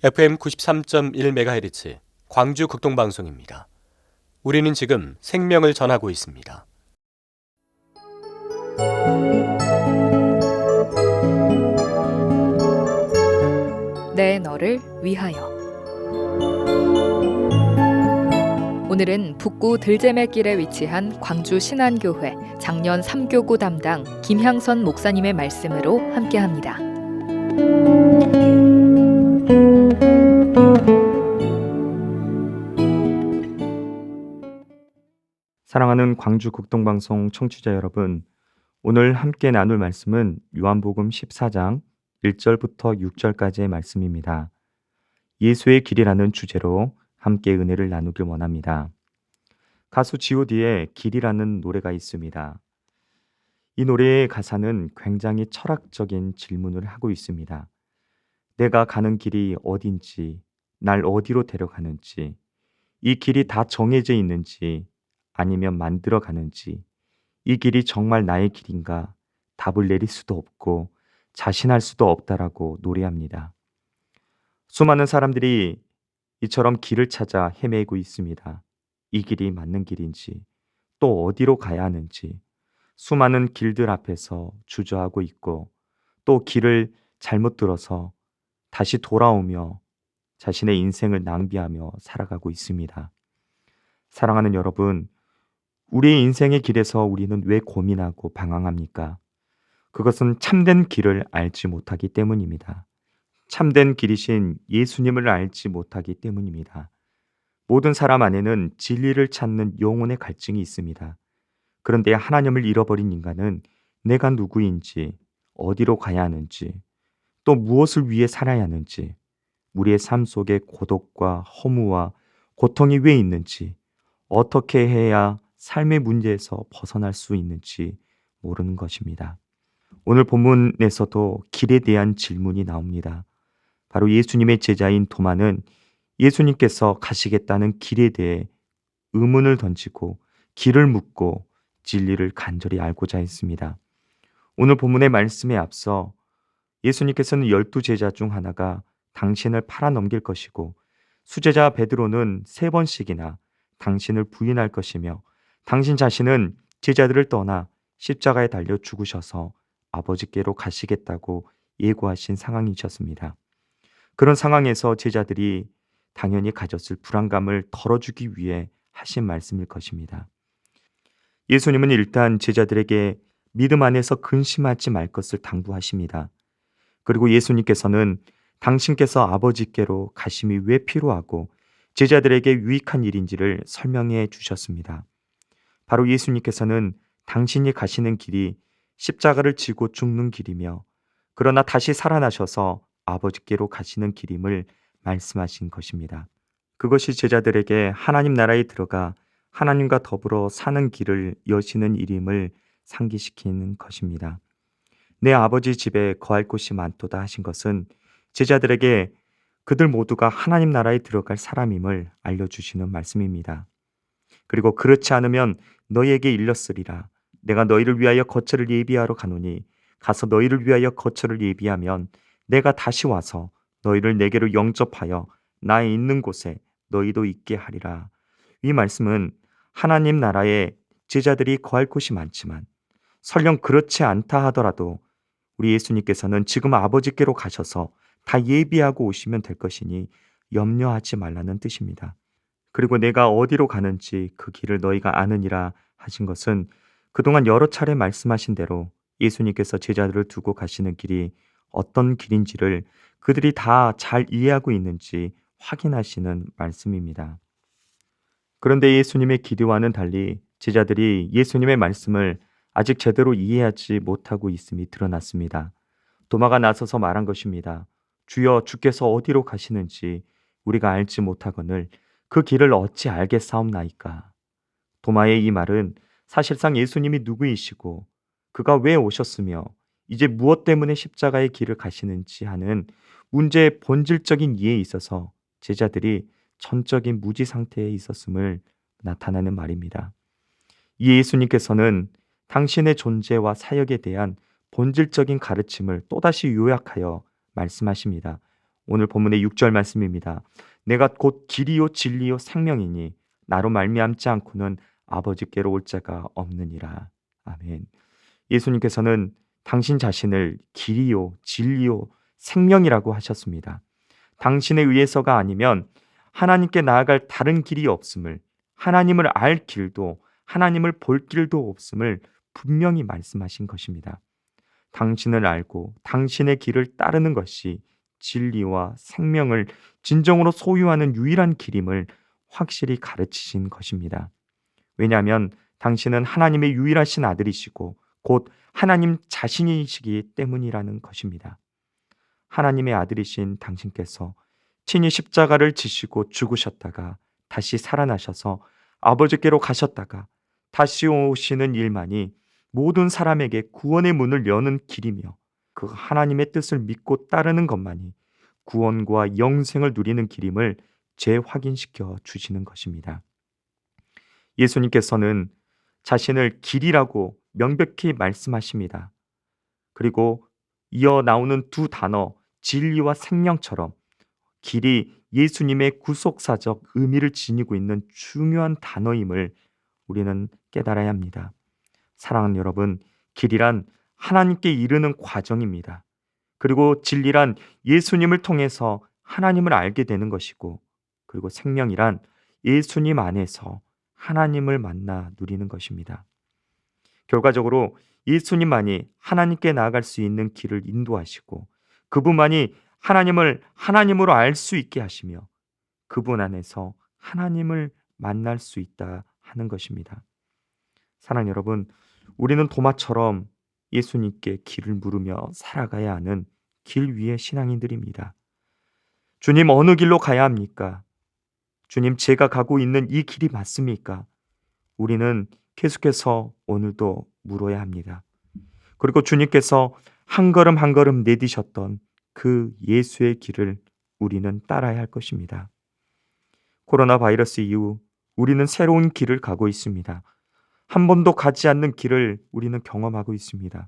FM 93.1MHz 광주 극동방송입니다. 우리는 지금 생명을 전하고 있습니다. 내 너를 위하여. 오늘은 북구 들재매길에 위치한 광주 신안교회 장년 3교구 담당 김향선 목사님의 말씀으로 함께합니다. 사랑하는 광주 극동방송 청취자 여러분, 오늘 함께 나눌 말씀은 요한복음 14장 1절부터 6절까지의 말씀입니다. 예수의 길이라는 주제로 함께 은혜를 나누길 원합니다. 가수 G.O.D의 길이라는 노래가 있습니다. 이 노래의 가사는 굉장히 철학적인 질문을 하고 있습니다. 내가 가는 길이 어딘지, 날 어디로 데려가는지, 이 길이 다 정해져 있는지 아니면 만들어 가는지, 이 길이 정말 나의 길인가 답을 내릴 수도 없고 자신할 수도 없다라고 노래합니다. 수많은 사람들이 이처럼 길을 찾아 헤매고 있습니다. 이 길이 맞는 길인지, 또 어디로 가야 하는지 수많은 길들 앞에서 주저하고 있고, 또 길을 잘못 들어서 다시 돌아오며 자신의 인생을 낭비하며 살아가고 있습니다. 사랑하는 여러분, 우리의 인생의 길에서 우리는 왜 고민하고 방황합니까? 그것은 참된 길을 알지 못하기 때문입니다. 참된 길이신 예수님을 알지 못하기 때문입니다. 모든 사람 안에는 진리를 찾는 영혼의 갈증이 있습니다. 그런데 하나님을 잃어버린 인간은 내가 누구인지, 어디로 가야 하는지, 또 무엇을 위해 살아야 하는지, 우리의 삶 속에 고독과 허무와 고통이 왜 있는지, 어떻게 해야 삶의 문제에서 벗어날 수 있는지 모르는 것입니다. 오늘 본문에서도 길에 대한 질문이 나옵니다. 바로 예수님의 제자인 도마는 예수님께서 가시겠다는 길에 대해 의문을 던지고 길을 묻고 진리를 간절히 알고자 했습니다. 오늘 본문의 말씀에 앞서 예수님께서는 12제자 중 하나가 당신을 팔아넘길 것이고, 수제자 베드로는 3번씩이나 당신을 부인할 것이며, 당신 자신은 제자들을 떠나 십자가에 달려 죽으셔서 아버지께로 가시겠다고 예고하신 상황이셨습니다. 그런 상황에서 제자들이 당연히 가졌을 불안감을 덜어주기 위해 하신 말씀일 것입니다. 예수님은 일단 제자들에게 믿음 안에서 근심하지 말 것을 당부하십니다. 그리고 예수님께서는 당신께서 아버지께로 가심이 왜 필요하고 제자들에게 유익한 일인지를 설명해 주셨습니다. 바로 예수님께서는 당신이 가시는 길이 십자가를 지고 죽는 길이며, 그러나 다시 살아나셔서 아버지께로 가시는 길임을 말씀하신 것입니다. 그것이 제자들에게 하나님 나라에 들어가 하나님과 더불어 사는 길을 여시는 일임을 상기시키는 것입니다. 내 아버지 집에 거할 곳이 많도다 하신 것은 제자들에게 그들 모두가 하나님 나라에 들어갈 사람임을 알려주시는 말씀입니다. 그리고 그렇지 않으면 너희에게 일렀으리라. 내가 너희를 위하여 거처를 예비하러 가노니 가서 너희를 위하여 거처를 예비하면 내가 다시 와서 너희를 내게로 영접하여 나의 있는 곳에 너희도 있게 하리라. 이 말씀은 하나님 나라에 제자들이 거할 곳이 많지만 설령 그렇지 않다 하더라도 우리 예수님께서는 지금 아버지께로 가셔서 다 예비하고 오시면 될 것이니 염려하지 말라는 뜻입니다. 그리고 내가 어디로 가는지 그 길을 너희가 아느니라 하신 것은 그동안 여러 차례 말씀하신 대로 예수님께서 제자들을 두고 가시는 길이 어떤 길인지를 그들이 다 잘 이해하고 있는지 확인하시는 말씀입니다. 그런데 예수님의 기대와는 달리 제자들이 예수님의 말씀을 아직 제대로 이해하지 못하고 있음이 드러났습니다. 도마가 나서서 말한 것입니다. 주여, 주께서 어디로 가시는지 우리가 알지 못하거늘 그 길을 어찌 알겠사옵나이까. 도마의 이 말은 사실상 예수님이 누구이시고 그가 왜 오셨으며 이제 무엇 때문에 십자가의 길을 가시는지 하는 문제의 본질적인 이해에 있어서 제자들이 전적인 무지 상태에 있었음을 나타나는 말입니다. 이 예수님께서는 당신의 존재와 사역에 대한 본질적인 가르침을 또다시 요약하여 말씀하십니다. 오늘 본문의 6절 말씀입니다. 내가 곧 길이요 진리요 생명이니 나로 말미암지 않고는 아버지께로 올 자가 없느니라. 아멘. 예수님께서는 당신 자신을 길이요 진리요 생명이라고 하셨습니다. 당신에 의해서가 아니면 하나님께 나아갈 다른 길이 없음을, 하나님을 알 길도 하나님을 볼 길도 없음을 분명히 말씀하신 것입니다. 당신을 알고 당신의 길을 따르는 것이 진리와 생명을 진정으로 소유하는 유일한 길임을 확실히 가르치신 것입니다. 왜냐하면 당신은 하나님의 유일하신 아들이시고 곧 하나님 자신이시기 때문이라는 것입니다. 하나님의 아들이신 당신께서 친히 십자가를 지시고 죽으셨다가 다시 살아나셔서 아버지께로 가셨다가 다시 오시는 일만이 모든 사람에게 구원의 문을 여는 길이며 그 하나님의 뜻을 믿고 따르는 것만이 구원과 영생을 누리는 길임을 재확인시켜 주시는 것입니다. 예수님께서는 자신을 길이라고 명백히 말씀하십니다. 그리고 이어 나오는 두 단어 진리와 생명처럼 길이 예수님의 구속사적 의미를 지니고 있는 중요한 단어임을 우리는 깨달아야 합니다. 사랑하는 여러분, 길이란 하나님께 이르는 과정입니다. 그리고 진리란 예수님을 통해서 하나님을 알게 되는 것이고, 그리고 생명이란 예수님 안에서 하나님을 만나 누리는 것입니다. 결과적으로 예수님만이 하나님께 나아갈 수 있는 길을 인도하시고 그분만이 하나님을 하나님으로 알 수 있게 하시며 그분 안에서 하나님을 만날 수 있다 하는 것입니다. 사랑하는 여러분, 우리는 도마처럼 예수님께 길을 물으며 살아가야 하는 길 위의 신앙인들입니다. 주님, 어느 길로 가야 합니까? 주님, 제가 가고 있는 이 길이 맞습니까? 우리는 계속해서 오늘도 물어야 합니다. 그리고 주님께서 한 걸음 한 걸음 내디셨던 그 예수의 길을 우리는 따라야 할 것입니다. 코로나 바이러스 이후 우리는 새로운 길을 가고 있습니다. 한 번도 가지 않는 길을 우리는 경험하고 있습니다.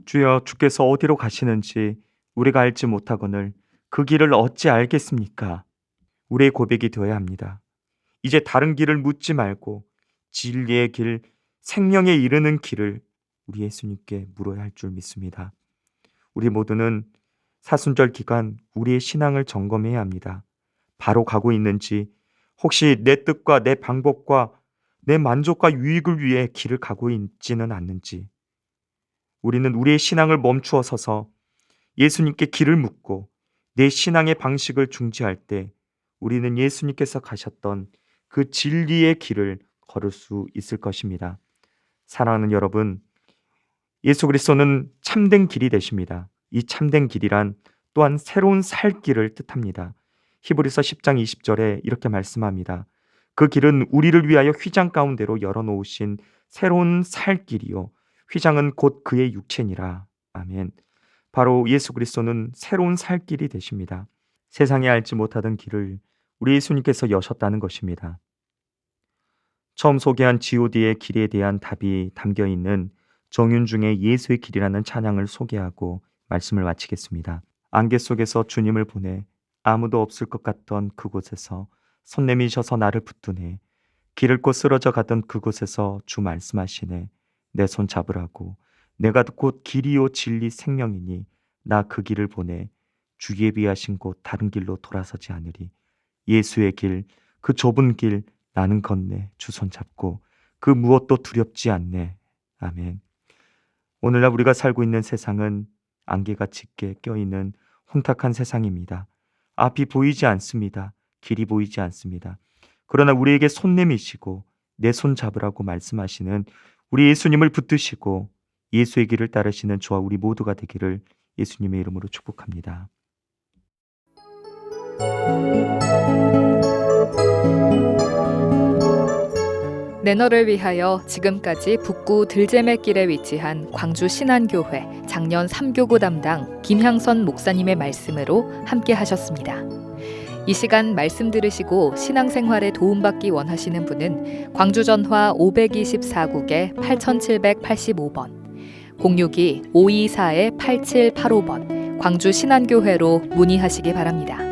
주여, 주께서 어디로 가시는지 우리가 알지 못하거늘 그 길을 어찌 알겠습니까? 우리의 고백이 되어야 합니다. 이제 다른 길을 묻지 말고 진리의 길, 생명에 이르는 길을 우리 예수님께 물어야 할 줄 믿습니다. 우리 모두는 사순절 기간 우리의 신앙을 점검해야 합니다. 바로 가고 있는지, 혹시 내 뜻과 내 방법과 내 만족과 유익을 위해 길을 가고 있지는 않는지, 우리는 우리의 신앙을 멈추어 서서 예수님께 길을 묻고 내 신앙의 방식을 중지할 때 우리는 예수님께서 가셨던 그 진리의 길을 걸을 수 있을 것입니다. 사랑하는 여러분, 예수 그리스도는 참된 길이 되십니다. 이 참된 길이란 또한 새로운 살 길을 뜻합니다. 히브리서 10장 20절에 이렇게 말씀합니다. 그 길은 우리를 위하여 휘장 가운데로 열어놓으신 새로운 살 길이요 휘장은 곧 그의 육체니라. 아멘. 바로 예수 그리스도는 새로운 살 길이 되십니다. 세상에 알지 못하던 길을 우리 예수님께서 여셨다는 것입니다. 처음 소개한 G.O.D의 길에 대한 답이 담겨 있는 정윤중의 예수의 길이라는 찬양을 소개하고 말씀을 마치겠습니다. 안개 속에서 주님을 보내 아무도 없을 것 같던 그곳에서 손 내미셔서 나를 붙드네. 길을 곧 쓰러져 가던 그곳에서 주 말씀하시네. 내 손 잡으라고. 내가 곧 길이요 진리 생명이니 나 그 길을 보내 주 예비하신 곳 다른 길로 돌아서지 않으리. 예수의 길, 그 좁은 길 나는 걷네. 주 손 잡고 그 무엇도 두렵지 않네. 아멘. 오늘날 우리가 살고 있는 세상은 안개가 짙게 껴있는 혼탁한 세상입니다. 앞이 보이지 않습니다. 길이 보이지 않습니다. 그러나 우리에게 손 내미시고 내 손 잡으라고 말씀하시는 우리 예수님을 붙드시고 예수의 길을 따르시는 저와 우리 모두가 되기를 예수님의 이름으로 축복합니다. 내너를 위하여 지금까지 북구 들재매길에 위치한 광주 신안교회 작년 3교구 담당 김향선 목사님의 말씀으로 함께 하셨습니다. 이 시간 말씀 들으시고 신앙생활에 도움받기 원하시는 분은 광주 전화 524국에 8785번, 062-524-8785번, 광주 신안교회로 문의하시기 바랍니다.